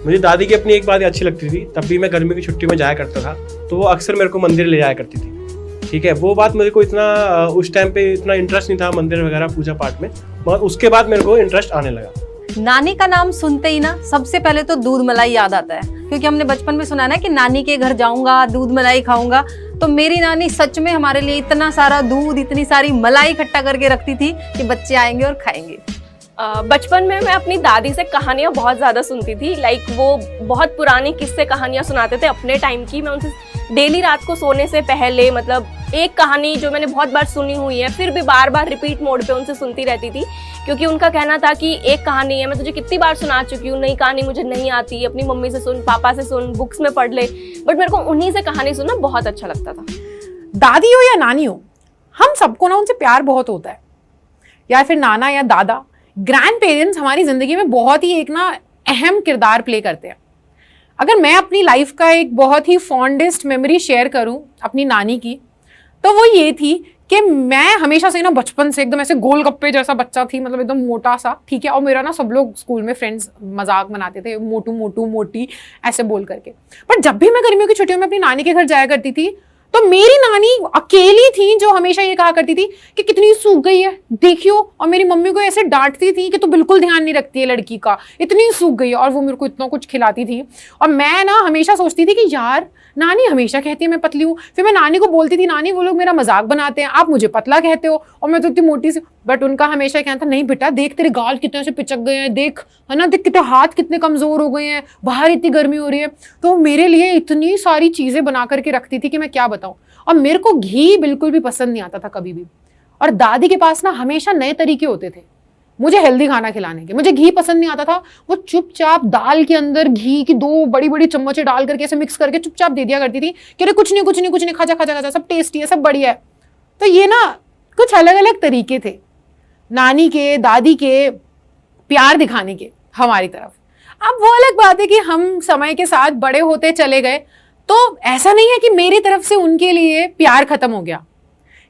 मुझे दादी की अपनी एक बात अच्छी लगती थी, तब भी मैं गर्मी की छुट्टी में जाया करता था तो वो अक्सर मेरे को मंदिर ले जाया करती थी। ठीक है, वो बात मेरे को इतना उस टाइम पे इतना इंटरेस्ट नहीं था मंदिर वगैरह पूजा पाठ में, मगर उसके बाद मेरे को इंटरेस्ट आने लगा। नानी का नाम सुनते ही ना सबसे पहले तो दूध मलाई याद आता है, क्योंकि हमने बचपन में सुना ना कि नानी के घर जाऊंगा दूध मलाई खाऊंगा। तो मेरी नानी सच में हमारे लिए इतना सारा दूध, इतनी सारी मलाई इकट्ठा करके रखती थी कि बच्चे आएंगे और खाएंगे। बचपन में मैं अपनी दादी से कहानियाँ बहुत ज़्यादा सुनती थी। लाइक वो बहुत पुरानी किस्से कहानियाँ सुनाते थे अपने टाइम की। मैं उनसे डेली रात को सोने से पहले मतलब एक कहानी जो मैंने बहुत बार सुनी हुई है, फिर भी बार बार रिपीट मोड पे उनसे सुनती रहती थी, क्योंकि उनका कहना था कि एक कहानी है, मैं तुझे कितनी बार सुना चुकी हूँ, नई कहानी मुझे नहीं आती, अपनी मम्मी से सुन, पापा से सुन, बुक्स में पढ़ ले। बट मेरे को उन्हीं से कहानी सुनना बहुत अच्छा लगता था। दादी हो या नानी हो, हम सबको ना उनसे प्यार बहुत होता है, या फिर नाना या दादा। ग्रैंड पेरेंट्स हमारी जिंदगी में बहुत ही एक ना अहम किरदार प्ले करते हैं। अगर मैं अपनी लाइफ का एक बहुत ही फॉन्डेस्ट मेमोरी शेयर करूं अपनी नानी की, तो वो ये थी कि मैं हमेशा से ना बचपन से एकदम ऐसे गोलगप्पे जैसा बच्चा थी, मतलब एकदम मोटा सा, ठीक है। और मेरा ना सब लोग स्कूल में फ्रेंड्स मजाक बनाते थे, मोटू मोटू मोटी ऐसे बोल करके। पर जब भी मैं गर्मियों की छुट्टियों में अपनी नानी के घर जाया करती थी, तो मेरी नानी अकेली थी जो हमेशा ये कहा करती थी कि कितनी सूख गई है देखियो, और मेरी मम्मी को ऐसे डांटती थी कि तू बिल्कुल ध्यान नहीं रखती है लड़की का, इतनी सूख गई है। और वो मेरे को इतना कुछ खिलाती थी, और मैं ना हमेशा सोचती थी कि यार नानी हमेशा कहती है मैं पतली हूँ। फिर मैं नानी को बोलती थी, नानी वो लोग मेरा मजाक बनाते हैं, आप मुझे पतला कहते हो और मैं तो इतनी मोटी सी। बट उनका हमेशा कहना था, नहीं बेटा देख तेरे गाल कितने से पिचक गए हैं, देख है ना, देख कितने हाथ कितने कमजोर हो गए हैं, बाहर इतनी गर्मी हो रही है। तो मेरे लिए इतनी सारी चीजें बना करके रखती थी कि मैं क्या बताऊं। और मेरे को घी बिल्कुल भी पसंद नहीं आता था कभी भी। और दादी के पास ना हमेशा नए तरीके होते थे मुझे हेल्दी खाना खिलाने के। मुझे घी पसंद नहीं आता था, वो चुपचाप दाल के अंदर घी की 2 बड़ी बड़ी चम्मचें डाल करके ऐसे मिक्स करके चुपचाप दे दिया करती थी कि अरे कुछ नहीं कुछ नहीं कुछ नहीं, खाजा खाजा खाजा, सब टेस्टी है, सब बढ़िया है। तो ये ना कुछ अलग अलग तरीके थे नानी के, दादी के प्यार दिखाने के हमारी तरफ। अब वो अलग बात है कि हम समय के साथ बड़े होते चले गए, तो ऐसा नहीं है कि मेरी तरफ से उनके लिए प्यार खत्म हो गया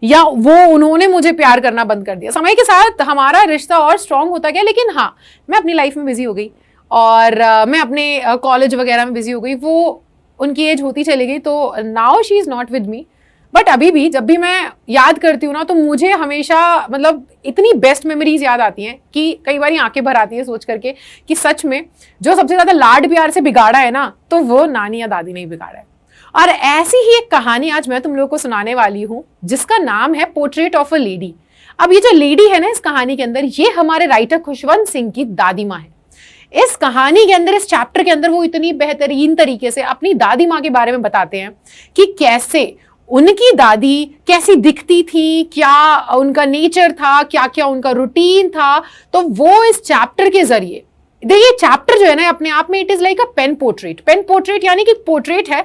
या वो उन्होंने मुझे प्यार करना बंद कर दिया। समय के साथ हमारा रिश्ता और स्ट्रांग होता गया। लेकिन हाँ, मैं अपनी लाइफ में बिजी हो गई और मैं अपने कॉलेज वगैरह में बिजी हो गई। वो उनकी एज होती चली गई, तो now she is not with me. But अभी भी जब भी मैं याद करती हूँ ना, तो मुझे हमेशा मतलब इतनी बेस्ट मेमोरीज याद आती हैं कि कई बार आंखें भर आती है सोच करके कि सच में जो सबसे ज्यादा लाड प्यार से बिगाड़ा है ना, तो वो नानी या दादी ने ही बिगाड़ा है। और ऐसी ही एक कहानी आज मैं तुम लोगों को सुनाने वाली हूँ, जिसका नाम है पोर्ट्रेट ऑफ अ लेडी। अब ये जो लेडी है ना इस कहानी के अंदर, ये हमारे राइटर खुशवंत सिंह की दादी माँ है। इस कहानी के अंदर, इस चैप्टर के अंदर वो इतनी बेहतरीन तरीके से अपनी दादी माँ के बारे में बताते हैं कि कैसे उनकी दादी कैसी दिखती थी, क्या उनका नेचर था, क्या क्या उनका रूटीन था। तो वो इस चैप्टर के जरिए, देखिए चैप्टर जो है ना अपने आप में it is like a pen portrait. Pen portrait यानी कि पोर्ट्रेट है,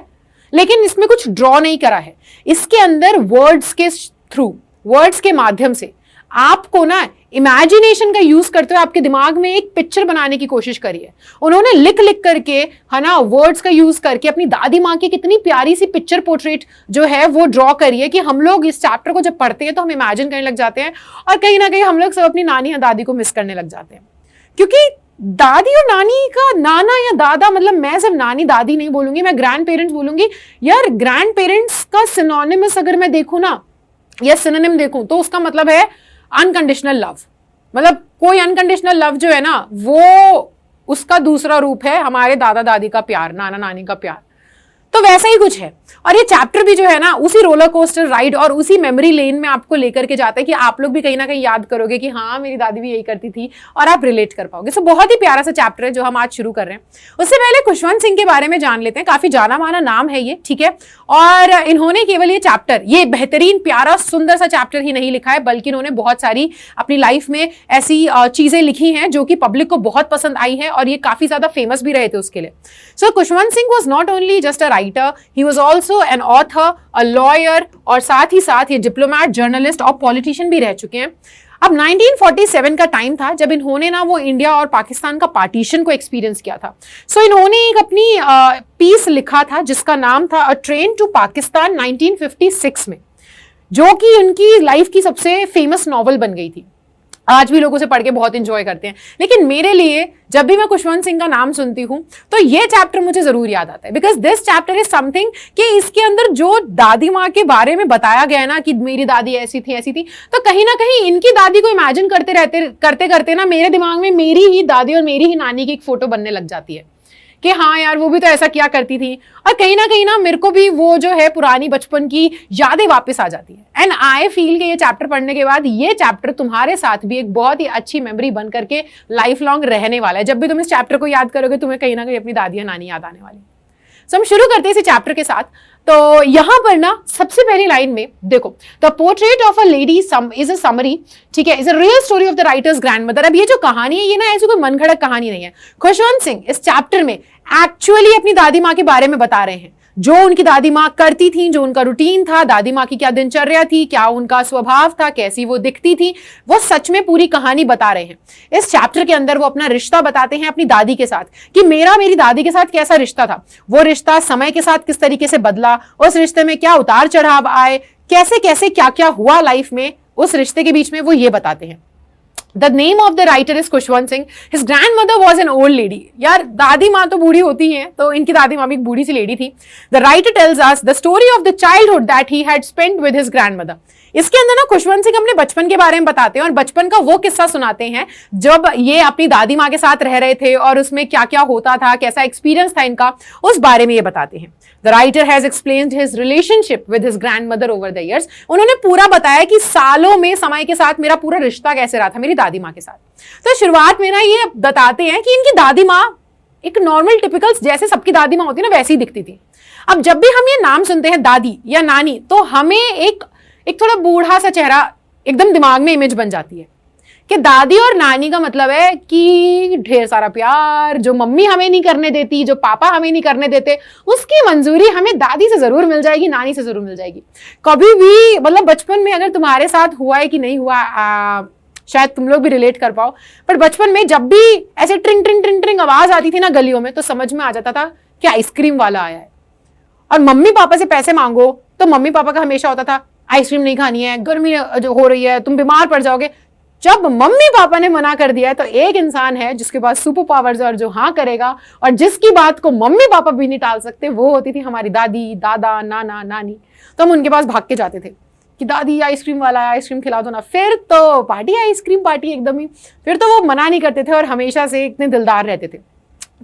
लेकिन इसमें कुछ ड्रॉ नहीं करा है। इसके अंदर वर्ड्स के थ्रू, वर्ड्स के माध्यम से आपको ना इमेजिनेशन का यूज करते हुए आपके दिमाग में एक पिक्चर बनाने की कोशिश करी है उन्होंने। लिख लिख करके, है ना, वर्ड्स का यूज करके अपनी दादी माँ की कितनी प्यारी सी पिक्चर पोर्ट्रेट जो है वो ड्रॉ करी है कि हम लोग इस चैप्टर को जब पढ़ते हैं तो हम इमेजिन करने लग जाते हैं, और कहीं ना कहीं हम लोग सब अपनी नानी या दादी को मिस करने लग जाते हैं। क्योंकि दादी और नानी का, नाना या दादा, मतलब मैं सिर्फ नानी दादी नहीं बोलूंगी, मैं ग्रैंड पेरेंट्स बोलूंगी। यार ग्रैंड पेरेंट्स का सिनोनिमस अगर मैं देखूं ना, या सिनोनिम देखूं, तो उसका मतलब है अनकंडीशनल लव। मतलब कोई अनकंडीशनल लव जो है ना, वो उसका दूसरा रूप है हमारे दादा दादी का प्यार, नाना नानी का प्यार। तो वैसा ही कुछ है। और ये चैप्टर भी जो है ना उसी रोलर कोस्टर राइड और उसी मेमोरी लेन में आपको लेकर के जाता है कि आप लोग भी कहीं ना कहीं याद करोगे कि हाँ मेरी दादी भी यही करती थी, और आप रिलेट कर पाओगे। सो बहुत ही प्यारा सा चैप्टर है जो हम आज शुरू कर रहे हैं। उससे पहले खुशवंत सिंह के बारे में जान लेते हैं। काफी जाना माना नाम है ये, ठीक है। और इन्होंने केवल ये चैप्टर, ये बेहतरीन प्यारा सुंदर सा चैप्टर ही नहीं लिखा है, बल्कि इन्होंने बहुत सारी अपनी लाइफ में ऐसी चीजें लिखी हैं जो कि पब्लिक को बहुत पसंद आई है, और ये काफी ज्यादा फेमस भी रहे थे उसके लिए। So Khushwant Singh was not only just a writer, he was also an author, a lawyer, और साथ ही साथ ये डिप्लोमैट, जर्नलिस्ट और पॉलिटिशियन भी रह चुके हैं। अब 1947 का टाइम था जब इन्होंने ना वो इंडिया और पाकिस्तान का पार्टीशन को एक्सपीरियंस किया था। सो इन्होंने एक अपनी पीस लिखा था जिसका नाम था अ ट्रेन टू पाकिस्तान 1956 में, जो कि उनकी लाइफ की सबसे फेमस नॉवल बन गई थी। आज भी लोग उसे पढ़ के बहुत इंजॉय करते हैं। लेकिन मेरे लिए जब भी मैं खुशवंत सिंह का नाम सुनती हूं तो ये चैप्टर मुझे जरूर याद आता है, because this chapter is something कि इसके अंदर जो दादी माँ के बारे में बताया गया है ना कि मेरी दादी ऐसी थी, तो कहीं ना कहीं इनकी दादी को इमेजिन करते करते ना मेरे दिमाग में मेरी ही दादी और मेरी ही नानी की एक फोटो बनने लग जाती है कि हाँ यार वो भी तो ऐसा किया करती थी। और कहीं ना मेरे को भी वो जो है पुरानी बचपन की यादें वापस आ जाती है। एंड आई फील कि ये चैप्टर पढ़ने के बाद ये चैप्टर तुम्हारे साथ भी एक बहुत ही अच्छी मेमोरी बन करके लाइफ लॉन्ग रहने वाला है। जब भी तुम इस चैप्टर को याद करोगे तुम्हें कहीं ना कहीं अपनी दादी या नानी याद आने वाली। सो हम शुरू करते हैं इस चैप्टर के साथ। तो यहां पर ना सबसे पहली लाइन में देखो, the portrait of a lady is a summary, ठीक है, is a real story of the writers grandmother. अब ये जो कहानी है ये ना ऐसी कोई मनगढ़ंत कहानी नहीं है। खुशवंत सिंह इस चैप्टर में एक्चुअली अपनी दादी माँ के बारे में बता रहे हैं, जो उनकी दादी माँ करती थी, जो उनका रूटीन था, दादी माँ की क्या दिनचर्या थी, क्या उनका स्वभाव था, कैसी वो दिखती थी, वो सच में पूरी कहानी बता रहे हैं। इस चैप्टर के अंदर वो अपना रिश्ता बताते हैं अपनी दादी के साथ कि मेरी दादी के साथ कैसा रिश्ता था, वो रिश्ता समय के साथ किस तरीके से बदला, उस रिश्ते में क्या उतार चढ़ाव आए, कैसे कैसे क्या क्या हुआ लाइफ में उस रिश्ते के बीच में, वो ये बताते हैं। The name of the writer is Khushwant Singh. His grandmother was an old lady. यार दादी माँ तो बूढ़ी होती हैं, तो इनकी दादी माँ भी एक बूढ़ी सी लेडी थी. The writer tells us the story of the childhood that he had spent with his grandmother. इसके अंदर ना खुशवंत सिंह अपने बचपन के बारे में बताते हैं और बचपन का वो किस्सा सुनाते हैं जब ये अपनी दादी माँ के साथ रह रहे थे और उसमें क्या क्या होता था, कैसा एक्सपीरियंस था इनका, उस बारे में ये बताते हैं। The writer has explained his relationship with his grandmother over the years. उन्होंने पूरा बताया कि सालों में समय के साथ मेरा पूरा रिश्ता कैसे रहा था मेरी दादी माँ के साथ। तो शुरुआत में ना ये बताते हैं कि इनकी दादी माँ एक नॉर्मल टिपिकल जैसे सबकी दादी माँ होती है ना वैसी ही दिखती थी। अब जब भी हम ये नाम सुनते हैं दादी या नानी तो हमें एक थोड़ा बूढ़ा सा चेहरा एकदम दिमाग में इमेज बन जाती है कि दादी और नानी का मतलब है कि ढेर सारा प्यार, जो मम्मी हमें नहीं करने देती, जो पापा हमें नहीं करने देते, उसकी मंजूरी हमें दादी से जरूर मिल जाएगी, नानी से जरूर मिल जाएगी। कभी भी मतलब बचपन में अगर तुम्हारे साथ हुआ है कि नहीं हुआ, शायद तुम लोग भी रिलेट कर पाओ, पर बचपन में जब भी ऐसे ट्रिंग ट्रिंग ट्रिंग ट्रिंग आवाज आती थी ना गलियों में तो समझ में आ जाता था कि आइसक्रीम वाला आया है। और मम्मी पापा से पैसे मांगो तो मम्मी पापा का हमेशा होता था आइसक्रीम नहीं खानी है, गर्मी जो हो रही है, तुम बीमार पड़ जाओगे। जब मम्मी पापा ने मना कर दिया है तो एक इंसान है जिसके पास सुपर पावर्स है और जो हाँ करेगा और जिसकी बात को मम्मी पापा भी नहीं टाल सकते, वो होती थी हमारी दादी, दादा, नाना, नानी। तो हम उनके पास भाग के जाते थे कि दादी आइसक्रीम वाला है, आइसक्रीम खिला दो ना। फिर तो पार्टी, आइसक्रीम पार्टी एकदम ही। फिर तो वो मना नहीं करते थे और हमेशा से इतने दिलदार रहते थे।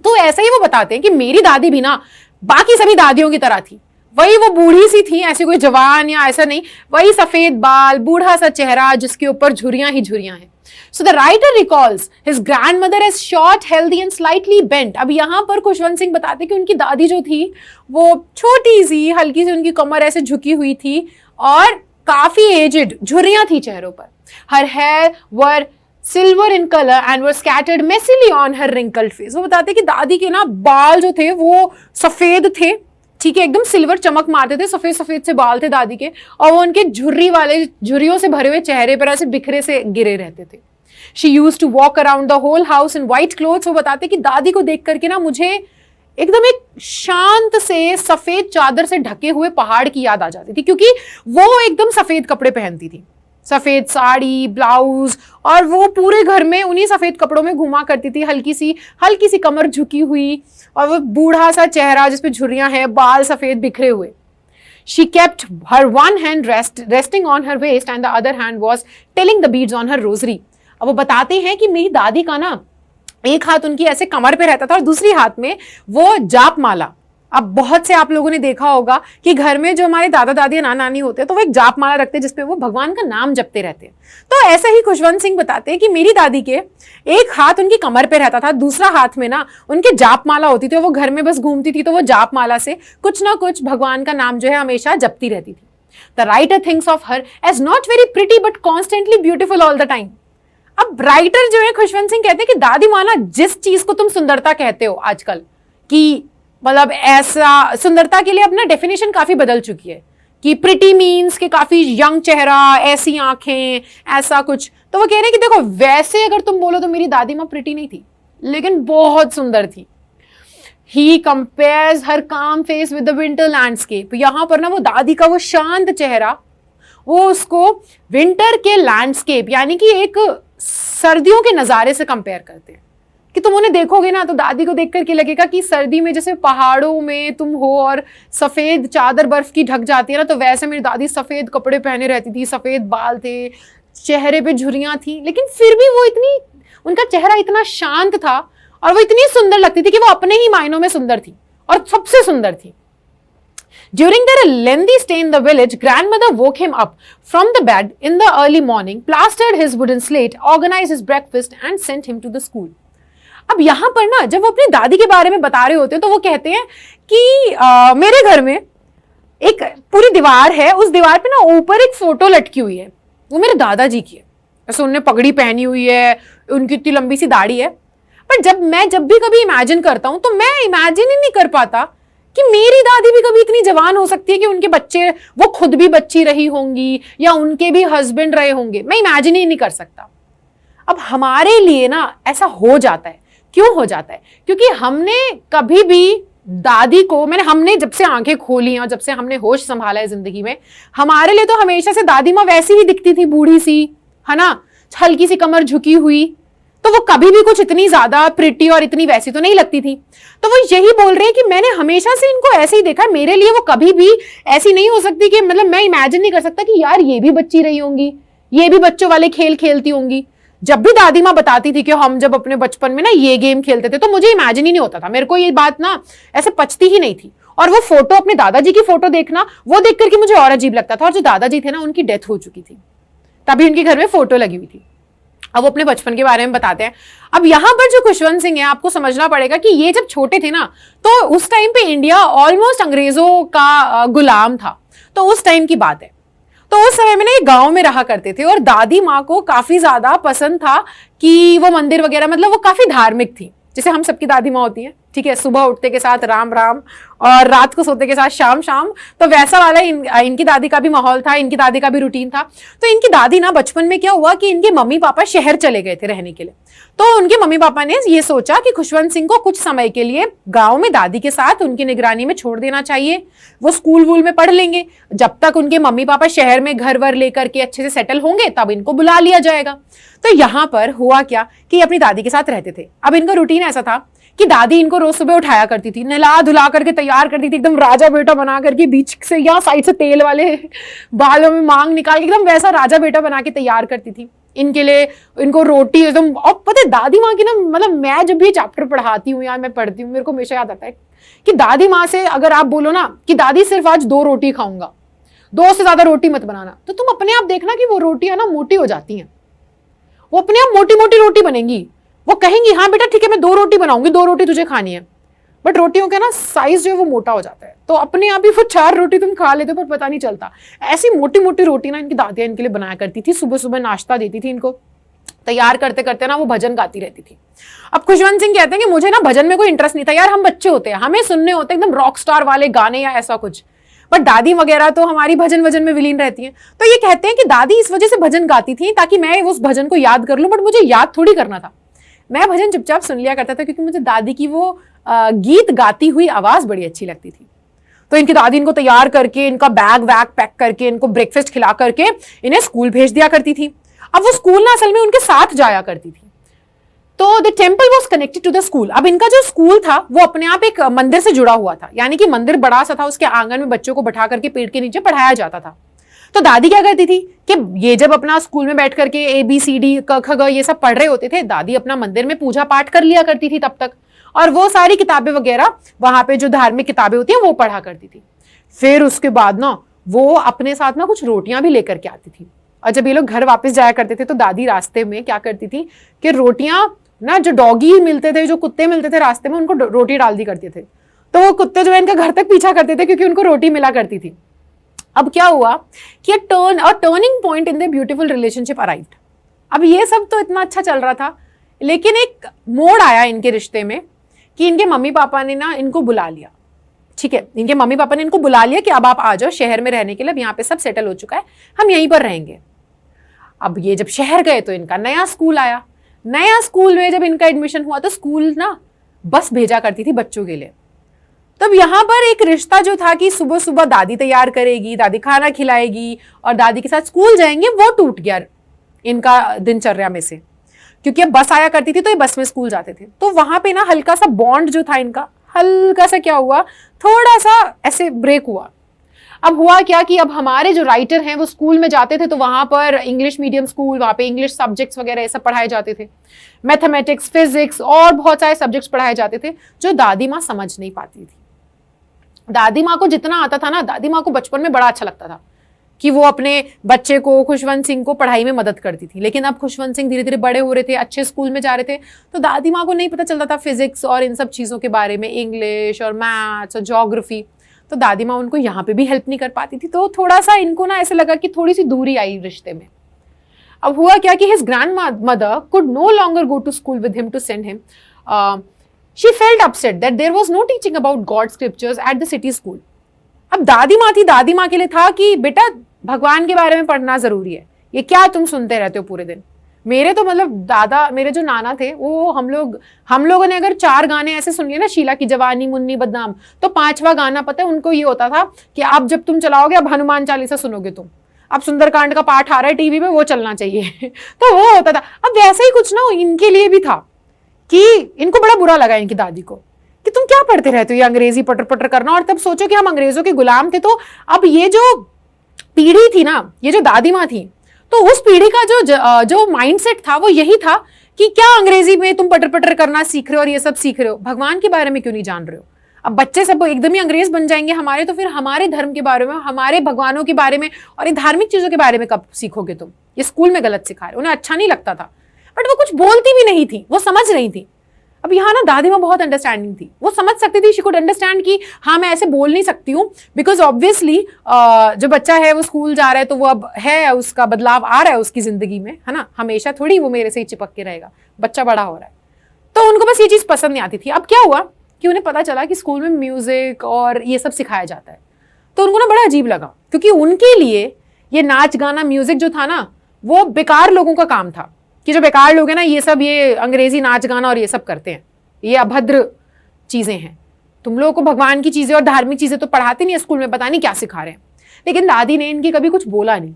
तो ऐसा ही वो बताते हैं कि मेरी दादी भी ना बाकी सभी दादियों की तरह थी, वही वो बूढ़ी सी थी, ऐसी कोई जवान या ऐसा नहीं, वही सफेद बाल, बूढ़ा सा चेहरा जिसके ऊपर झुर्रियां ही झुर्रियां हैं। So the writer recalls his grandmother as short, healthy and slightly bent. अब यहाँ पर खुशवंत सिंह बताते कि उनकी दादी जो थी वो छोटी सी, हल्की सी उनकी कमर ऐसे झुकी हुई थी और काफी एजेड, झुर्रियां थी चेहरों पर। Her hair were silver in color and were scattered messily on her wrinkled face. वो बताते कि दादी के ना बाल जो थे वो सफेद थे, ठीक है, एकदम सिल्वर चमक मारते थे, सफेद सफेद से बाल थे दादी के और वो उनके झुर्रियों से भरे हुए चेहरे पर ऐसे बिखरे से गिरे रहते थे। She used to walk around the whole house in white clothes. वो बताते कि दादी को देख करके ना मुझे एकदम एक शांत से सफेद चादर से ढके हुए पहाड़ की याद आ जाती थी, क्योंकि वो एकदम सफेद कपड़े पहनती थी, सफेद साड़ी, ब्लाउज, और वो पूरे घर में उन्हीं सफेद कपड़ों में घुमा करती थी, हल्की सी कमर झुकी हुई और वो बूढ़ा सा चेहरा जिसपे झुर्रियां हैं, बाल सफेद बिखरे हुए। She kept her one hand resting on her waist and the other hand was telling the beads on her rosary. अब वो बताते हैं कि मेरी दादी का ना एक हाथ उनकी ऐसे कमर पे रहता था और दूसरी हाथ में वो जाप माला। अब बहुत से आप लोगों ने देखा होगा कि घर में जो हमारे दादा दादी नाना नानी होते हैं तो वो एक जाप माला रखते हैं जिसपे वो भगवान का नाम जपते रहते हैं। तो ऐसे ही खुशवंत सिंह बताते हैं कि मेरी दादी के एक हाथ उनकी कमर पे रहता था, दूसरा हाथ में ना उनके जाप माला होती थी, वो घर में बस घूमती थी तो वो जाप माला से कुछ ना कुछ भगवान का नाम जो है हमेशा जपती रहती थी। The writer thinks of her as not very pretty but constantly beautiful all the time. अब राइटर जो है खुशवंत सिंह कहते हैं कि दादी माँ ना जिस चीज को तुम सुंदरता कहते हो आजकल, कि मतलब ऐसा सुंदरता के लिए अपना डेफिनेशन काफी बदल चुकी है कि प्रिटी मीन्स कि काफी यंग चेहरा, ऐसी आंखें, ऐसा कुछ। तो वो कह रहे हैं कि देखो वैसे अगर तुम बोलो तो मेरी दादी माँ प्रिटी नहीं थी लेकिन बहुत सुंदर थी। ही कंपेयर्स हर काम face with the winter landscape. यहां पर ना वो दादी का वो शांत चेहरा वो उसको विंटर के लैंडस्केप यानी कि एक सर्दियों के नज़ारे से कंपेयर करते हैं कि तुम उन्हें देखोगे ना तो दादी को देख करके लगेगा कि सर्दी में जैसे पहाड़ों में तुम हो और सफ़ेद चादर बर्फ की ढक जाती है ना, तो वैसे मेरी दादी सफ़ेद कपड़े पहने रहती थी, सफ़ेद बाल थे, चेहरे पे झुर्रियाँ थी, लेकिन फिर भी वो इतनी, उनका चेहरा इतना शांत था और वो इतनी सुंदर लगती थी कि वो अपने ही मायनों में सुंदर थी और सबसे सुंदर थी। During their lengthy stay in the village, grandmother woke him up from the bed in the early morning, plastered his wooden slate, organized his breakfast and sent him to the school. अब यहाँ पर ना जब वो अपनी दादी के बारे में बता रहे होते हैं तो वो कहते हैं कि मेरे घर में एक पूरी दीवार है, उस दीवार पे ना ऊपर एक फोटो लटकी हुई है, वो मेरे दादाजी की है। ऐसे उन्होंने पगड़ी पहनी हुई है, उनकी इतनी लंबी सी दाढ़ी है। पर जब भी कभी इमेजिन करता हूँ तो मैं इमेजिन ही नहीं कर पाता कि मेरी दादी भी कभी इतनी जवान हो सकती है कि उनके बच्चे, वो खुद भी बच्ची रही होंगी या उनके भी हस्बैंड रहे होंगे। मैं इमेजिन ही नहीं कर सकता। अब हमारे लिए ना ऐसा हो जाता है। क्यों हो जाता है? क्योंकि हमने कभी भी दादी को, हमने जब से आंखें खोली हैं और जब से हमने होश संभाला है जिंदगी में, हमारे लिए तो हमेशा से दादी माँ वैसी ही दिखती थी, बूढ़ी सी, है ना, हल्की सी कमर झुकी हुई, तो वो कभी भी कुछ इतनी ज्यादा प्रिटी और इतनी वैसी तो नहीं लगती थी। तो वो यही बोल रहे हैं कि मैंने हमेशा से इनको ऐसे ही देखा, मेरे लिए वो कभी भी ऐसी नहीं हो सकती कि मतलब मैं इमेजिन नहीं कर सकता कि यार ये भी बच्ची रही होंगी, ये भी बच्चों वाले खेल खेलती होंगी। जब भी दादी माँ बताती थी कि हम जब अपने बचपन में ना ये गेम खेलते थे, तो मुझे इमेजिन ही नहीं होता था, मेरे को ये बात ना ऐसे पचती ही नहीं थी। और वो फोटो, अपने दादाजी की फोटो देखना, वो देख करके मुझे और अजीब लगता था। और जो दादाजी थे ना, उनकी डेथ हो चुकी थी, तभी उनके घर में फोटो लगी हुई थी। अब वो अपने बचपन के बारे में बताते हैं। अब यहाँ पर जो खुशवंत सिंह है, आपको समझना पड़ेगा कि ये जब छोटे थे ना, तो उस टाइम पे इंडिया ऑलमोस्ट अंग्रेजों का गुलाम था। तो उस टाइम की बात है। तो उस समय में ना ये गांव में रहा करते थे और दादी माँ को काफी ज्यादा पसंद था कि वो मंदिर वगैरह, मतलब वो काफी धार्मिक थी, जैसे हम सबकी दादी माँ होती है, ठीक है, सुबह उठते के साथ राम राम और रात को सोते के साथ शाम शाम। तो वैसा वाला इनकी दादी का भी माहौल था, इनकी दादी का भी रूटीन था। तो इनकी दादी ना, बचपन में क्या हुआ कि इनके मम्मी पापा शहर चले गए थे रहने के लिए। तो उनके मम्मी पापा ने ये सोचा कि खुशवंत सिंह को कुछ समय के लिए गांव में दादी के साथ उनकी निगरानी में छोड़ देना चाहिए, वो स्कूल वूल में पढ़ लेंगे, जब तक उनके मम्मी पापा शहर में घर वर लेकर के अच्छे से सेटल होंगे तब इनको बुला लिया जाएगा। तो यहाँ पर हुआ क्या कि अपनी दादी के साथ रहते थे। अब इनका रूटीन ऐसा था कि दादी इनको रोज सुबह उठाया करती थी, नहला धुला करके तैयार करती थी, एकदम राजा बेटा बना करके, बीच से या साइड से तेल वाले बालों में मांग निकाल के एकदम वैसा राजा बेटा बना के तैयार करती थी इनके लिए। इनको रोटी एकदम, और पता है दादी माँ की ना, मतलब मैं जब भी चैप्टर पढ़ाती हूँ या मैं पढ़ती हूँ, मेरे को हमेशा याद आता है कि दादी माँ से अगर आप बोलो ना कि दादी सिर्फ आज 2 रोटी खाऊंगा, 2 से ज्यादा रोटी मत बनाना, तो तुम अपने आप देखना कि वो रोटियां ना मोटी हो जाती हैं, वो अपने आप मोटी मोटी रोटी बनेंगी। वो कहेंगी हाँ बेटा ठीक है मैं 2 रोटी बनाऊंगी, 2 रोटी तुझे खानी है, बट रोटियों का ना साइज जो है वो मोटा हो जाता है। तो अपने आप ही वो 4 रोटी तुम खा लेते हो पर पता नहीं चलता। ऐसी मोटी मोटी रोटी ना इनकी दादियां इनके लिए बनाया करती थी, सुबह सुबह नाश्ता देती थी इनको, तैयार करते करते ना वो भजन गाती रहती थी। अब खुशवंत सिंह कहते हैं कि मुझे ना भजन में कोई इंटरेस्ट नहीं था यार, हम बच्चे होते हैं, हमें सुनने होते हैं एकदम रॉक स्टार वाले गाने या ऐसा कुछ, बट दादी वगैरह तो हमारी भजन वजन में विलीन रहती हैं। तो ये कहते हैं कि दादी इस वजह से भजन गाती थी ताकि मैं उस भजन को याद कर लूं, बट मुझे याद थोड़ी करना था, मैं भजन चुपचाप सुन लिया करता था क्योंकि मुझे दादी की वो गीत गाती हुई आवाज बड़ी अच्छी लगती थी। तो इनकी दादी इनको तैयार करके, इनका बैग वैग पैक करके, इनको ब्रेकफास्ट खिला करके इन्हें स्कूल भेज दिया करती थी। अब वो स्कूल ना असल में उनके साथ जाया करती थी। तो the temple was connected to the school. अब इनका जो स्कूल था वो अपने आप एक मंदिर से जुड़ा हुआ था, यानी कि मंदिर बड़ा सा था, उसके आंगन में बच्चों को बैठा करके पेड़ के नीचे पढ़ाया जाता था। तो दादी क्या करती थी कि ये जब अपना स्कूल में बैठ करके ABCD क ख ग ये सब पढ़ रहे होते थे, दादी अपना मंदिर में पूजा पाठ कर लिया करती थी तब तक, और वो सारी किताबें वगैरह वहां पे जो धार्मिक किताबें होती हैं वो पढ़ा करती थी। फिर उसके बाद ना वो अपने साथ ना कुछ रोटियां भी लेकर के आती थी, और जब ये लोग घर वापस जाया करते थे तो दादी रास्ते में क्या करती थी कि रोटियां ना, जो डॉगी मिलते थे, जो कुत्ते मिलते थे रास्ते में, उनको रोटी डाल दी करते थे। तो वो कुत्ते जो है इनका घर तक पीछा करते थे क्योंकि उनको रोटी मिला करती थी। अब क्या हुआ कि turning point in the beautiful relationship arrived. अब ये सब तो इतना अच्छा चल रहा था, लेकिन एक मोड़ आया इनके रिश्ते में कि इनके मम्मी पापा ने ना इनको बुला लिया। ठीक है, इनके मम्मी पापा ने इनको बुला लिया कि अब आप आ जाओ शहर में रहने के लिए, अब यहाँ पे सब सेटल हो चुका है, हम यहीं पर रहेंगे। अब ये जब शहर गए तो इनका नया स्कूल आया। नया स्कूल में जब इनका एडमिशन हुआ तो स्कूल ना बस भेजा करती थी बच्चों के लिए। तब यहाँ पर एक रिश्ता जो था कि सुबह सुबह दादी तैयार करेगी, दादी खाना खिलाएगी और दादी के साथ स्कूल जाएंगे, वो टूट गया इनका दिनचर्या में से। क्योंकि अब बस आया करती थी तो ये बस में स्कूल जाते थे। तो वहां पे ना हल्का सा बॉन्ड जो था इनका, हल्का सा क्या हुआ, थोड़ा सा ऐसे ब्रेक हुआ। अब हुआ क्या कि अब हमारे जो राइटर हैं वो स्कूल में जाते थे तो वहां पर इंग्लिश मीडियम स्कूल, वहां पे इंग्लिश सब्जेक्ट्स वगैरह ये सब पढ़ाए जाते थे, मैथमेटिक्स, फिजिक्स और बहुत सारे सब्जेक्ट्स पढ़ाए जाते थे जो दादी माँ समझ नहीं पाती थी। दादी माँ को जितना आता था ना, दादी माँ को बचपन में बड़ा अच्छा लगता था कि वो अपने बच्चे को, खुशवंत सिंह को पढ़ाई में मदद करती थी। लेकिन अब खुशवंत सिंह धीरे धीरे बड़े हो रहे थे, अच्छे स्कूल में जा रहे थे, तो दादी माँ को नहीं पता चलता था फिजिक्स और इन सब चीज़ों के बारे में, इंग्लिश और मैथ्स और ज्योग्राफी। तो दादी माँ उनको यहाँ पे भी हेल्प नहीं कर पाती थी। तो थोड़ा सा इनको ना ऐसे लगा कि थोड़ी सी दूरी आई रिश्ते में। अब हुआ क्या कि his grand mother could no longer go to school with him to send him. She felt upset that there was no teaching about god scriptures at the city school. अब दादी माँ थी, दादी माँ के लिए था कि बेटा भगवान के बारे में पढ़ना जरूरी है, ये क्या तुम सुनते रहते हो पूरे दिन। मेरे तो मतलब दादा, मेरे जो नाना थे वो हम लोगों ने अगर 4 गाने ऐसे सुन लिए ना, शीला की जवानी, मुन्नी बदनाम, तो 5वां गाना पता है उनको ये होता था कि अब जब तुम चलाओगे अब हनुमान चालीसा सुनोगे तुम, अब सुंदरकांड का पाठ आ रहा है टीवी में, वो चलना चाहिए। तो वो होता था। अब वैसा ही कुछ ना इनके लिए भी था कि इनको बड़ा बुरा लगा इनकी दादी को कि तुम क्या पढ़ते रहते हो ये अंग्रेजी पटर पटर करना। और तब सोचो कि हम अंग्रेजों के गुलाम थे। तो अब ये जो पीढ़ी थी ना, ये जो दादी माँ थी, तो उस पीढ़ी का जो माइंडसेट था वो यही था कि क्या अंग्रेजी में तुम पटर पटर करना सीख रहे हो और ये सब सीख रहे हो, भगवान के बारे में क्यों नहीं जान रहे हो। अब बच्चे सब एकदम ही अंग्रेज बन जाएंगे हमारे, तो फिर हमारे धर्म के बारे में, हमारे भगवानों के बारे में और इन धार्मिक चीजों के बारे में कब सीखोगे तुम। ये स्कूल में गलत सिखा रहे। उन्हें अच्छा नहीं लगता था, बट वो कुछ बोलती भी नहीं थी, वो समझ रही थी। अब यहाँ ना दादी माँ बहुत अंडरस्टैंडिंग थी, वो समझ सकती थी, शी कुड अंडरस्टैंड कि हाँ मैं ऐसे बोल नहीं सकती हूँ, बिकॉज ऑब्वियसली जो बच्चा है वो स्कूल जा रहा है तो वो अब है, उसका बदलाव आ रहा है उसकी जिंदगी में, है ना, हमेशा थोड़ी वो मेरे से ही चिपक के रहेगा, बच्चा बड़ा हो रहा है। तो उनको बस ये चीज़ पसंद नहीं आती थी। अब क्या हुआ कि उन्हें पता चला कि स्कूल में म्यूजिक और ये सब सिखाया जाता है, तो उनको ना बड़ा अजीब लगा, क्योंकि उनके लिए ये नाच गाना म्यूजिक जो था ना वो बेकार लोगों का काम था, कि जो बेकार लोग हैं ना ये सब ये अंग्रेजी नाच गाना और ये सब करते हैं, ये अभद्र चीजें हैं, तुम लोगों को भगवान की चीजें और धार्मिक चीजें तो पढ़ाते नहीं है स्कूल में, पता नहीं क्या सिखा रहे हैं। लेकिन दादी ने इनकी कभी कुछ बोला नहीं,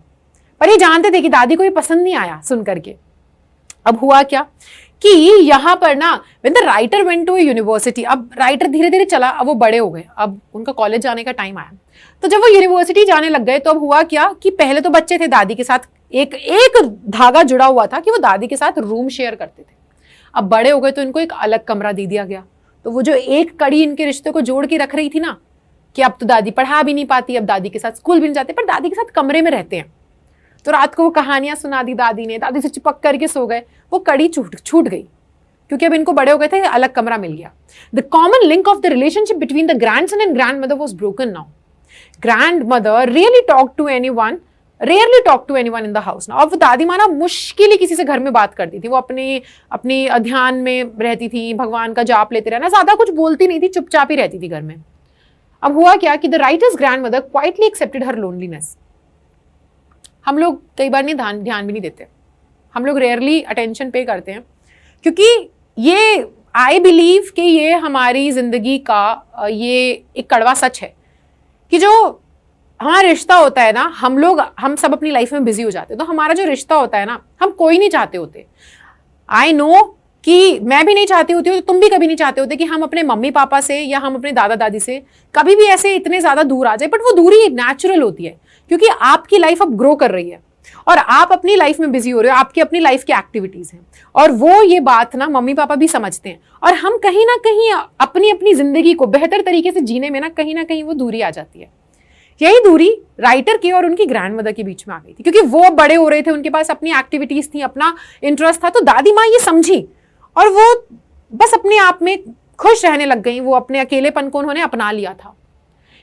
पर ये जानते थे कि दादी को ये पसंद नहीं आया सुन करके। अब हुआ क्या कि यहाँ पर ना when the writer went to university, अब राइटर धीरे धीरे चला, अब वो बड़े हो गए, अब उनका कॉलेज जाने का टाइम आया, तो जब वो यूनिवर्सिटी जाने लग गए तो अब हुआ क्या कि पहले तो बच्चे थे दादी के साथ, एक धागा जुड़ा हुआ था कि वो दादी के साथ रूम शेयर करते थे। अब बड़े हो गए तो इनको एक अलग कमरा दे दिया गया। तो वो जो एक कड़ी इनके रिश्ते को जोड़ के रख रही थी ना कि अब तो दादी पढ़ा भी नहीं पाती, अब दादी के साथ स्कूल भी नहीं जाते, पर दादी के साथ कमरे में रहते हैं, तो रात को वो कहानियां सुना दी दादी ने, दादी से चिपक करके सो गए, वो कड़ी छूट गई क्योंकि अब इनको बड़े हो गए थे, अलग कमरा मिल गया। The common link of the relationship between the grandson and grandmother was broken now. Grandmother rarely talk to anyone in the house now. अब वो दादी माँ ना मुश्किल ही किसी से घर में बात करती थी, वो अपनी ध्यान में रहती थी, भगवान का जाप लेते रहना, ज्यादा कुछ बोलती नहीं थी, चुपचाप ही रहती थी घर में। अब हुआ क्या कि the writers grandmother quietly accepted her loneliness. हम लोग कई बार नहीं ध्यान भी नहीं देते, हम लोग रेयरली अटेंशन पे करते हैं, क्योंकि ये आई बिलीव कि ये हमारी जिंदगी का ये एक कड़वा सच है कि जो हमारा रिश्ता होता है ना, हम सब अपनी लाइफ में बिजी हो जाते हैं, तो हमारा जो रिश्ता होता है ना, हम कोई नहीं चाहते होते। आई नो कि मैं भी नहीं चाहती होती हूँ, तुम भी कभी नहीं चाहते होते कि हम अपने मम्मी पापा से या हम अपने दादा दादी से कभी भी ऐसे इतने ज्यादा दूर आ जाए, बट वो दूरी नेचुरल होती है क्योंकि आपकी लाइफ अब ग्रो कर रही है और आप अपनी लाइफ में बिजी हो रहे हो, आपकी अपनी लाइफ की एक्टिविटीज हैं, और वो ये बात ना मम्मी पापा भी समझते हैं, और हम कहीं ना कहीं अपनी जिंदगी को बेहतर तरीके से जीने में ना कहीं वो दूरी आ जाती है। यही दूरी राइटर के और उनकी ग्रैंडमदर के बीच में आ गई थी, क्योंकि वो बड़े हो रहे थे, उनके पास अपनी एक्टिविटीज थी, अपना इंटरेस्ट था, तो दादी माँ ये समझी और वो बस अपने आप में खुश रहने लग गई, वो अपने अकेलेपन को उन्होंने अपना लिया था।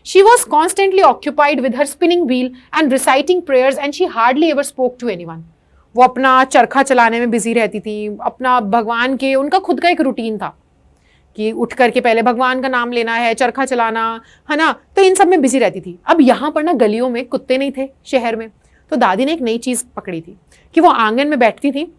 She was constantly occupied with her spinning wheel and reciting prayers and she hardly ever spoke to anyone. वो अपना चरखा चलाने में बिजी रहती थी, अपना भगवान के, उनका खुद का एक रूटीन था कि उठ करके पहले भगवान का नाम लेना है, चरखा चलाना है ना, तो इन सब में बिजी रहती थी। अब यहाँ पर ना गलियों में कुत्ते नहीं थे शहर में, तो दादी ने एक नई चीज़ पकड़ी थी कि वो आंगन में बैठती थी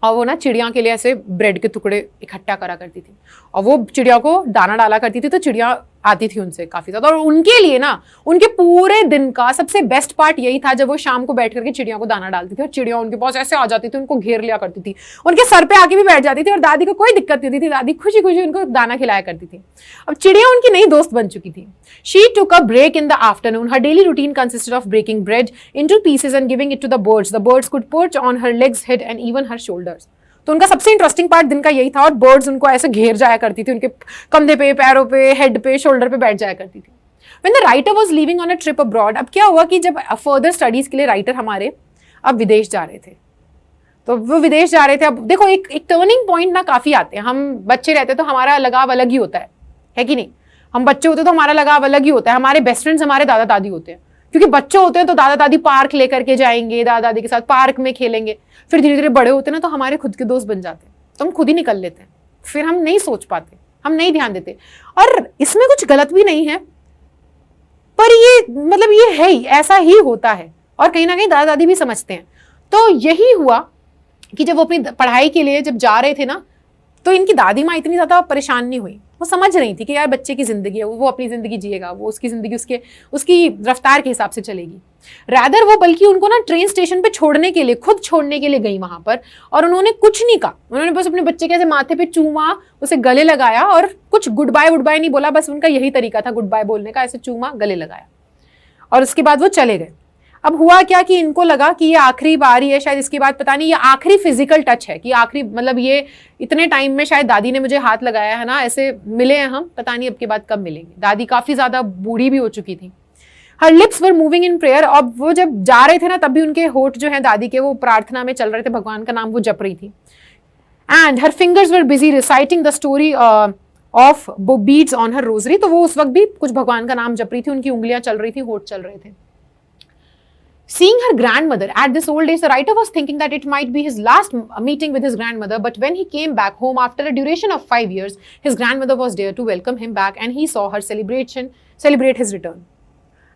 और वो ना चिड़िया के लिए ऐसे ब्रेड के टुकड़े इकट्ठा करा करती थी और वो चिड़िया को दाना डाला करती थी, तो चिड़िया आती थी उनसे काफी ज्यादा। और उनके लिए ना उनके पूरे दिन का सबसे बेस्ट पार्ट यही था जब वो शाम को बैठ करके चिड़ियों को दाना डालती थी और चिड़िया उनके पास ऐसे आ जाती थी, उनको घेर लिया करती थी, उनके सर पे आके भी बैठ जाती थी और दादी को कोई दिक्कत नहीं होती थी, दादी खुशी खुशी उनको दाना खिलाया करती थी। अब चिड़िया उनकी नई दोस्त बन चुकी थी। She took a break in the afternoon. Her daily routine consisted of breaking bread into pieces and giving it to the birds. The birds could perch on her legs, head and even her shoulders. तो उनका सबसे interesting part दिन का यही था और birds उनको ऐसे घेर जाया करती थी, उनके कंधे पे, पैरों पे, हेड पे, शोल्डर पे बैठ जाया करती थी। When the writer was leaving on a trip abroad, अब क्या हुआ कि जब फर्दर स्टडीज के लिए राइटर हमारे अब विदेश जा रहे थे, तो वो विदेश जा रहे थे। अब देखो एक टर्निंग पॉइंट ना काफी आते हैं। हम बच्चे रहते तो हमारा लगाव अलग ही होता है कि नहीं? हम बच्चे होते तो हमारा लगाव अलग ही होता है। हमारे बेस्ट फ्रेंड्स हमारे दादा दादी होते हैं, क्योंकि बच्चे होते हैं तो दादा दादी पार्क लेकर के जाएंगे, दादा दादी के साथ पार्क में खेलेंगे। फिर धीरे धीरे बड़े होते हैं ना तो हमारे खुद के दोस्त बन जाते हैं, तो हम खुद ही निकल लेते हैं, फिर हम नहीं सोच पाते, हम नहीं ध्यान देते। और इसमें कुछ गलत भी नहीं है, पर ये मतलब ये है ही, ऐसा ही होता है और कहीं ना कहीं दादा दादी भी समझते हैं। तो यही हुआ कि जब वो अपनी पढ़ाई के लिए जब जा रहे थे ना, तो इनकी दादी माँ इतनी ज्यादा परेशान नहीं हुई। वो समझ रही थी कि यार बच्चे की जिंदगी है, वो अपनी जिंदगी जिएगा, वो उसकी जिंदगी उसकी रफ्तार के हिसाब से चलेगी। रैदर वो बल्कि उनको ना ट्रेन स्टेशन पे छोड़ने के लिए, खुद छोड़ने के लिए गई वहां पर, और उन्होंने कुछ नहीं कहा। उन्होंने बस अपने बच्चे के ऐसे माथे पे चूमा, उसे गले लगाया और कुछ गुड बाय नहीं बोला, बस उनका यही तरीका था गुड बाय बोलने का, ऐसे चूमा, गले लगाया और उसके बाद वो चले गए। अब हुआ क्या कि इनको लगा कि ये आखिरी बारी है, शायद इसके बाद पता नहीं ये आखिरी फिजिकल टच है, कि आखिरी मतलब ये इतने टाइम में शायद दादी ने मुझे हाथ लगाया है ना, ऐसे मिले हैं हम, पता नहीं अब के बाद कब मिलेंगे। दादी काफी ज्यादा बूढ़ी भी हो चुकी थी। हर lips were moving in prayer. अब वो जब जा रहे थे ना, तब भी उनके होठ जो है दादी के वो प्रार्थना में चल रहे थे, भगवान का नाम वो जप रही थी। And her fingers were busy reciting the story of beads on her rosary. तो वो उस वक्त भी कुछ भगवान का नाम जप रही थी, उनकी उंगलियां चल रही थी, होठ चल रहे थे। Seeing her grandmother at this old age, the writer was thinking that it might be his last meeting with his grandmother. But when he came back home after a duration of 5 years, his grandmother was there to welcome him back, and he saw her celebrate his return.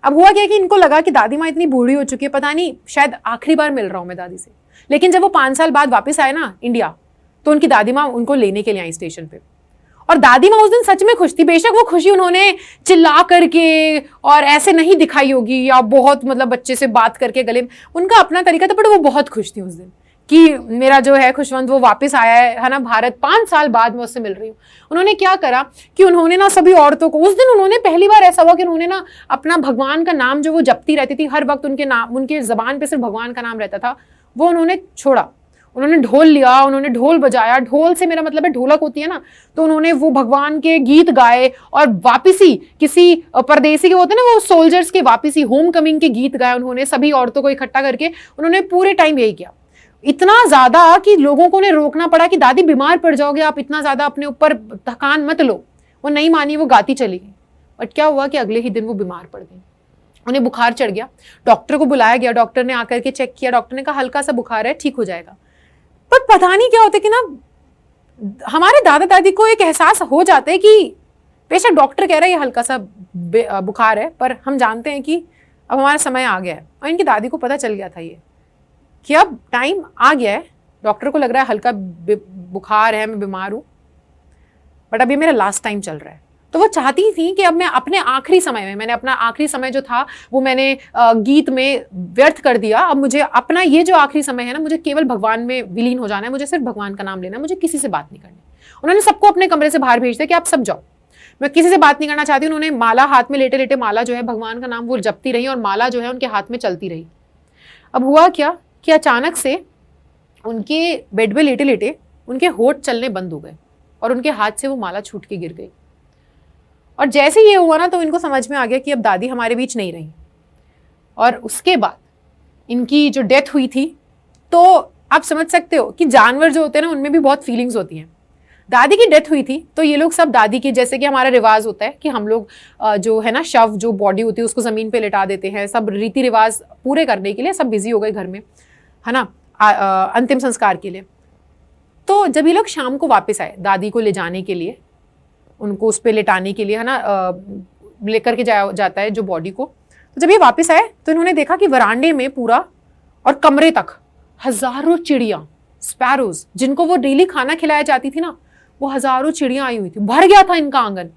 अब हुआ क्या कि इनको लगा कि दादी माँ इतनी बूढ़ी हो चुकी है, पता नहीं शायद आखिरी बार मिल रहा हूं मैं दादी से। लेकिन जब वो 5 साल बाद वापस आए ना इंडिया, तो उनकी दादी माँ उनको लेने के लिए आई स्टेशन पे, और दादी माँ उस दिन सच में खुश थी। बेशक वो खुशी उन्होंने चिल्ला करके और ऐसे नहीं दिखाई होगी, या बहुत मतलब बच्चे से बात करके गले, उनका अपना तरीका था, बट वो बहुत खुश थी उस दिन कि मेरा जो है खुशवंत वो वापस आया है ना भारत, 5 साल बाद मैं उससे मिल रही हूँ। उन्होंने क्या करा कि उन्होंने ना सभी औरतों को, उस दिन उन्होंने पहली बार ऐसा हुआ कि उन्होंने ना अपना भगवान का नाम जो वो जपती रहती थी, हर वक्त उनके जबान पे सिर्फ भगवान का नाम रहता था, वो उन्होंने छोड़ा। उन्होंने ढोल लिया, उन्होंने ढोल बजाया, ढोल से मेरा मतलब है ढोलक होती है ना, तो उन्होंने वो भगवान के गीत गाए और वापिसी किसी परदेसी के होते हैं ना वो सोल्जर्स के वापिसी होम कमिंग के गीत गाए उन्होंने, सभी औरतों को इकट्ठा करके उन्होंने पूरे टाइम यही किया। इतना ज्यादा कि लोगों को ने रोकना पड़ा कि दादी बीमार पड़ जाओगे, आप इतना ज्यादा अपने ऊपर थकान मत लो। वो नहीं मानी, वो गाती चली गई। बट क्या हुआ कि अगले ही दिन वो बीमार पड़ गई, उन्हें बुखार चढ़ गया। डॉक्टर को बुलाया गया, डॉक्टर ने आकर के चेक किया, डॉक्टर ने कहा हल्का सा बुखार है, ठीक हो जाएगा। पर पता नहीं क्या होता है कि ना हमारे दादा दादी को एक एहसास हो जाता है कि बेशक डॉक्टर कह रहा है ये हल्का सा बुखार है, पर हम जानते हैं कि अब हमारा समय आ गया है। और इनकी दादी को पता चल गया था ये कि अब टाइम आ गया है, डॉक्टर को लग रहा है हल्का बुखार है, मैं बीमार हूँ, बट अब ये मेरा लास्ट टाइम चल रहा है। तो वो चाहती थी कि अब मैं अपने आखिरी समय में, मैंने अपना आखिरी समय जो था वो मैंने गीत में व्यर्थ कर दिया, अब मुझे अपना ये जो आखिरी समय है ना, मुझे केवल भगवान में विलीन हो जाना है, मुझे सिर्फ भगवान का नाम लेना है, मुझे किसी से बात नहीं करनी। उन्होंने सबको अपने कमरे से बाहर भेज दिया कि आप सब जाओ, मैं किसी से बात नहीं करना चाहती। उन्होंने माला हाथ में लेटे लेटे माला जो है भगवान का नाम वो जपती रही और माला जो है उनके हाथ में चलती रही। अब हुआ क्या कि अचानक से उनके बेड पे लेटे लेटे उनके होठ चलने बंद हो गए और उनके हाथ से वो माला छूट के गिर गई। और जैसे ये हुआ ना तो इनको समझ में आ गया कि अब दादी हमारे बीच नहीं रही। और उसके बाद इनकी जो डेथ हुई थी, तो आप समझ सकते हो कि जानवर जो होते हैं ना उनमें भी बहुत फीलिंग्स होती हैं। दादी की डेथ हुई थी तो ये लोग सब दादी की, जैसे कि हमारा रिवाज होता है कि हम लोग जो है ना शव जो बॉडी होती है उसको ज़मीन पे लिटा देते हैं, सब रीति रिवाज पूरे करने के लिए सब बिजी हो गए घर में, है ना, अंतिम संस्कार के लिए। तो जब ये लोग शाम को वापस आए दादी को ले जाने के लिए, उनको उस पर लेटाने के लिए, है ना, लेकर के जाता है जो बॉडी को, तो जब ये वापस आए तो इन्होंने देखा कि वरांडे में पूरा और कमरे तक हजारों चिड़िया, स्पैरोज, जिनको वो डेली खाना खिलाया जाती थी ना, वो हजारों चिड़िया आई हुई थी, भर गया था इनका आंगन।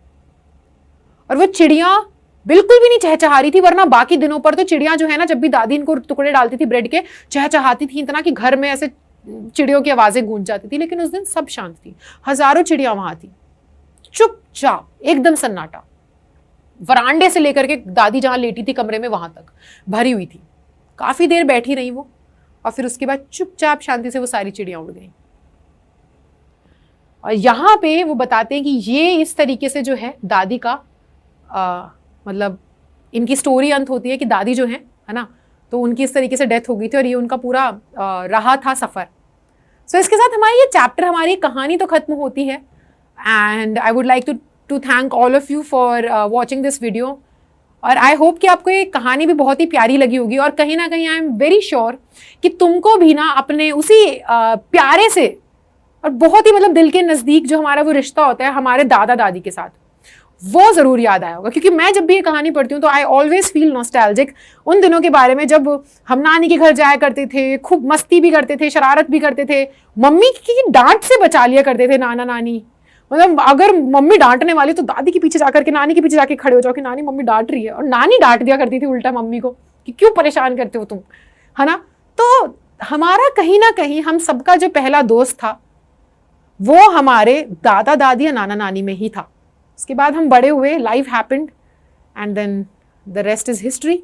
और वो चिड़िया बिल्कुल भी नहीं चहचहा रही थी, वरना बाकी दिनों पर तो चिड़िया जो है ना, जब भी दादी इनको टुकड़े डालती थी ब्रेड के, चहचहाती थी इतना कि घर में ऐसे चिड़ियों की आवाजें गूंज जाती थी। लेकिन उस दिन सब शांत थी, हजारों चिड़िया वहां थी, चुपचाप, एकदम सन्नाटा। वरांडे से लेकर के दादी जहां लेटी थी कमरे में वहां तक भरी हुई थी। काफी देर बैठी रही वो, और फिर उसके बाद चुपचाप शांति से वो सारी चिड़िया उड़ गई। और यहाँ पे वो बताते हैं कि ये इस तरीके से जो है दादी का मतलब इनकी स्टोरी अंत होती है कि दादी जो है ना, तो उनकी इस तरीके से डेथ हो गई थी और ये उनका पूरा रहा था सफ़र। सो इसके साथ हमारी ये चैप्टर, हमारी कहानी तो ख़त्म होती है। And I would like to thank all of you for watching this video. और आई होप कि आपको ये कहानी भी बहुत ही प्यारी लगी होगी, और कहीं ना कहीं आई एम वेरी श्योर कि तुमको भी ना अपने उसी प्यारे से और बहुत ही मतलब दिल के नज़दीक जो हमारा वो रिश्ता होता है हमारे दादा दादी के साथ, वो ज़रूर याद आया होगा। क्योंकि मैं जब भी ये कहानी पढ़ती हूँ तो आई ऑलवेज फील नॉस्टैल्जिक उन दिनों के बारे में जब हम नानी के घर जाया करते थे, खूब मस्ती भी करते थे, शरारत भी करते थे, मम्मी की डांट से बचा लिया करते थे नाना नानी। मतलब अगर मम्मी डांटने वाली तो दादी के पीछे जाकर के, नानी के पीछे जाके खड़े हो जाओ कि नानी मम्मी डांट रही है, और नानी डांट दिया करती थी उल्टा मम्मी को कि क्यों परेशान करते हो तुम, है ना। तो हमारा कहीं ना कहीं हम सबका जो पहला दोस्त था वो हमारे दादा दादी या नाना नानी में ही था। उसके बाद हम बड़े हुए, life happened, and then the rest is history.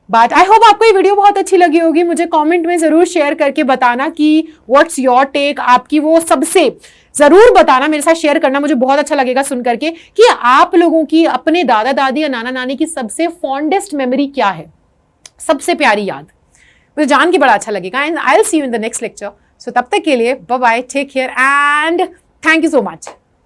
But I hope आपको ये वीडियो बहुत अच्छी लगी होगी। मुझे कमेंट में ज़रूर शेयर करके बताना कि व्हाट्स योर टेक, आपकी वो सबसे ज़रूर बताना, मेरे साथ शेयर करना, मुझे बहुत अच्छा लगेगा सुन करके कि आप लोगों की अपने दादा दादी या नाना नानी की सबसे फॉन्डेस्ट मेमोरी क्या है, सबसे प्यारी याद। मुझे जान के बड़ा अच्छा लगेगा। And I will see you in the next lecture. So तब तक के लिए bye bye, take care and thank you so much.